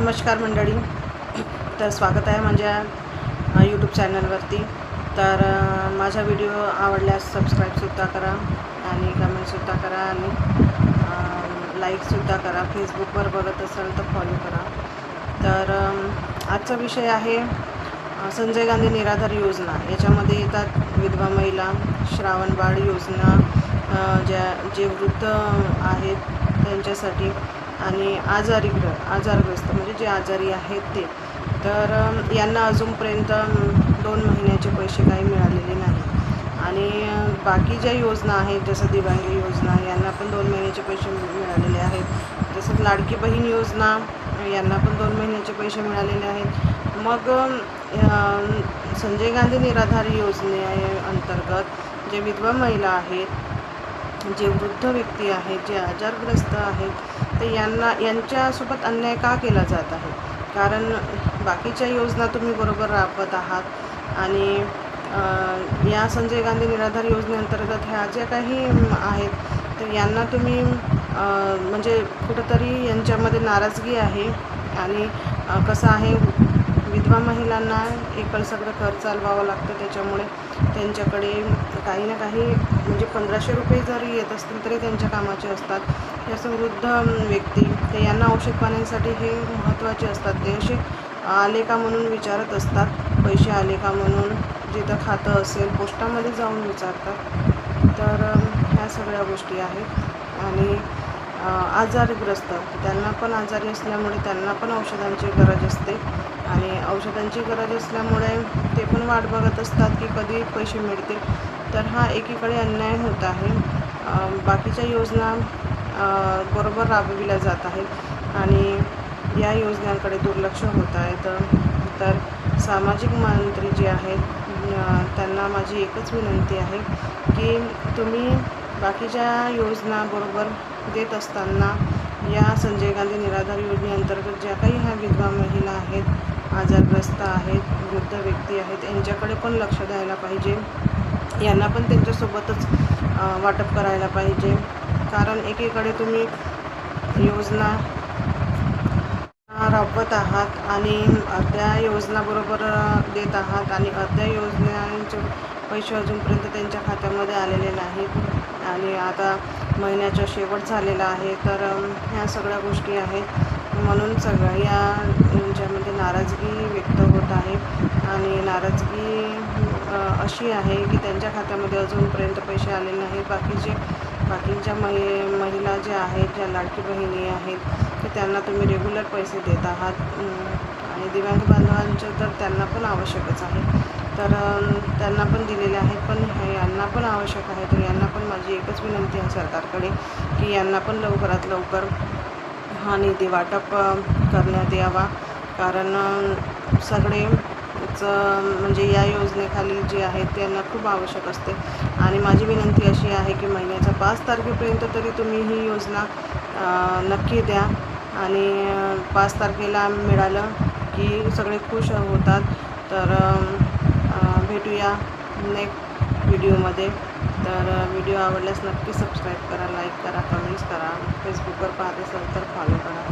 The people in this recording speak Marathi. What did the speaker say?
नमस्कार मंडळी. तर स्वागत आहे माझ्या यूट्यूब चॅनलवरती. तर माझा व्हिडिओ आवडल्यास सबस्क्राईबसुद्धा करा आणि कमेंटसुद्धा करा आणि लाईकसुद्धा करा. फेसबुकवर बघत असाल तर फॉलो करा. तर आजचा विषय आहे संजय गांधी निराधार योजना. याच्यामध्ये येतात विधवा महिला, श्रावणबाळ योजना, जे वृद्ध आहेत त्यांच्यासाठी, आणि आजारग्रस्त म्हणजे जे आजारी आहेत ते. तर यांना अजूनपर्यंत 2 महिन्याचे पैसे काही मिळालेले नाही. आणि बाकी ज्या योजना आहेत जसं दिव्यांग योजना, यांना पण 2 महिन्याचे पैसे मिळालेले आहेत. जसं लाडकी बहीण योजना, यांना पण 2 महिन्याचे पैसे मिळालेले आहेत. मग संजय गांधी निराधार योजनेअंतर्गत जे विधवा महिला आहेत, जे वृद्ध व्यक्ती आहेत, जे आजारग्रस्त आहेत, तर यांच्यासोबत अन्याय का केला जात आहे? कारण बाकीच्या योजना तुम्ही बरोबर राबवत आहात आणि या संजय गांधी निराधार योजनेअंतर्गत ह्या ज्या काही आहेत तर यांना तुम्ही म्हणजे कुठंतरी यांच्यामध्ये नाराजगी आहे. आणि कसं आहे, विधवा महिलांना एकल सगळं घर चालवावं लागतं. त्याच्यामुळे त्यांच्याकडे काही ना काही म्हणजे 1500 रुपये जरी येत असतील तरी त्यांच्या कामाचे असतात. जसं वृद्ध व्यक्ती, ते यांना औषध पाण्यासाठी हे महत्त्वाचे असतात. ते असे आले का म्हणून विचारत असतात, पैसे आले का म्हणून. जिथं खातं असेल पोस्टामध्ये जाऊन विचारतात. तर ह्या सगळ्या गोष्टी आहेत. आणि आजारग्रस्त, त्यांना पण आजारी असल्यामुळे त्यांना पण औषधांची गरज असते. आणि औषधांची गरज असल्यामुळे ते पण वाट बघत असतात की कधी पैसे मिळतील. तर हा एकीकडे अन्याय होत आहे. बाकीच्या योजना बरोबर राबविल्या जात आहेत आणि या योजनांकडे दुर्लक्ष होत आहे. तर सामाजिक मंत्री जे आहेत त्यांना माझी एकच विनंती आहे की तुम्ही बाकीच्या योजना बरोबर देत असताना या संजय गांधी निराधार योजनेअंतर्गत ज्या काही ह्या विधवा महिला आहेत, आजारग्रस्त आहेत, वृद्ध व्यक्ती आहेत, यांच्याकडे पण लक्ष द्यायला पाहिजे. यांना पण त्यांच्यासोबतच वाटप करायला पाहिजे. कारण एकीकडे तुम्ही योजना राबवत आहात आणि अर्ध्या योजनाबरोबर देत आहात आणि अर्ध्या योजनांचे पैसे अजूनपर्यंत त्यांच्या खात्यामध्ये आलेले नाहीत. आणि आता महिन्याचा शेवट झालेला आहे. तर ह्या सगळ्या गोष्टी आहेत. म्हणून यांच्यामध्ये नाराजगी व्यक्त होत आहे. आणि नाराजगी अशी आहे की त्यांच्या खात्यामध्ये अजूनपर्यंत पैसे आलेले नाहीत. बाकीच्या महिला ज्या आहेत, ज्या लाडकी बहिणी आहेत, तर त्यांना तुम्ही रेग्युलर पैसे देत आहात. आणि दिव्यांग बांधवांचे तर त्यांना पण आवश्यकच आहे. तर त्यांना पण दिलेले आहेत, पण यांना पण आवश्यक आहे. तर यांना पण माझी एकच विनंती आहे सरकारकडे की यांना पण लवकरात लवकर हा निधी वाटप करण्यात यावा. कारण म्हणजे या योजनेखाली जे आहेत त्यांना खूप आवश्यक असते. आणि माझी विनंती अशी आहे की महिन्याच्या 5 तारखेपर्यंत तरी तुम्ही ही योजना नक्की द्या. आणि 5 तारखेला मिळालं की सगळे खुश होतात. तर भेटूया नेक्स्ट व्हिडिओमध्ये. तर व्हिडिओ आवडल्यास नक्की सबस्क्राईब करा, लाईक करा, कमेंट्स करा. फेसबुकवर पाहत असाल तर फॉलो करा.